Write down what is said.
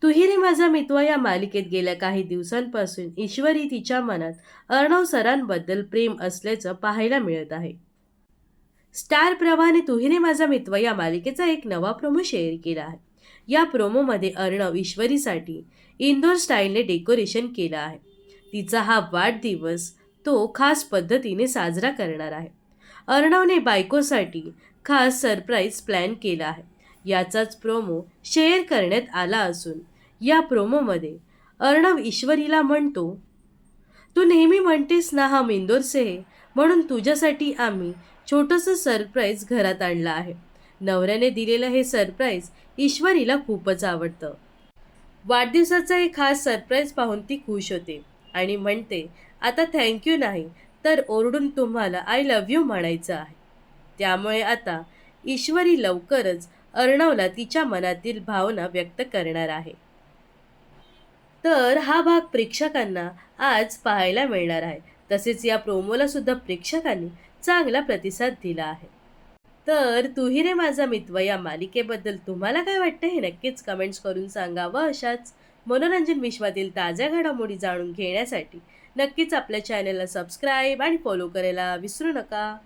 तुही रे माझा मितवा या मालिकेत गेल्या काही दिवसांपासून ईश्वरी तिच्या मनात अर्णव सरांबद्दल प्रेम असल्याचं पाहायला मिळत आहे. स्टार प्रवाहाने तुही रे माझा मितवा या मालिकेचा एक नवा प्रोमो शेअर केला आहे. या प्रोमोमध्ये अर्णव ईश्वरीसाठी इंदोर स्टाईलने डेकोरेशन केलं आहे. तिचा हा वाढदिवस तो खास पद्धतीने साजरा करणार आहे. अर्णवने बायकोसाठी खास सरप्राईज प्लॅन केला आहे. याचाच प्रोमो शेअर करण्यात आला असून या प्रोमोमध्ये अर्णव ईश्वरीला म्हणतो, तू नेहमी म्हणतेस ना हम इंदोर से है, म्हणून तुझ्यासाठी आम्ही छोटंसं सरप्राईज घरात आणलं आहे. नवऱ्याने दिलेलं हे सरप्राईज ईश्वरीला खूपच आवडतं. वाढदिवसाचा एक खास सरप्राईज पाहून ती खुश होते आणि म्हणते, आता थँक्यू नाही तर ओरडून तुम्हाला आय लव्ह यू म्हणायचं आहे. त्यामुळे आता ईश्वरी लवकरच अर्णवला तिच्या मनातील भावना व्यक्त करणार आहे. तर हा भाग प्रेक्षकांना आज पाहायला मिळणार आहे. तसेच या प्रोमोला सुद्धा प्रेक्षकांनी चांगला प्रतिसाद दिला आहे. तर तुही रे माझा मित्र या मालिकेबद्दल तुम्हाला काय वाटतं हे नक्कीच कमेंट्स करून सांगा व अशाच मनोरंजन विश्वातील ताज्या घडामोडी जाणून घेण्यासाठी नक्कीच आपल्या चॅनलला सबस्क्राईब आणि फॉलो करायला विसरू नका.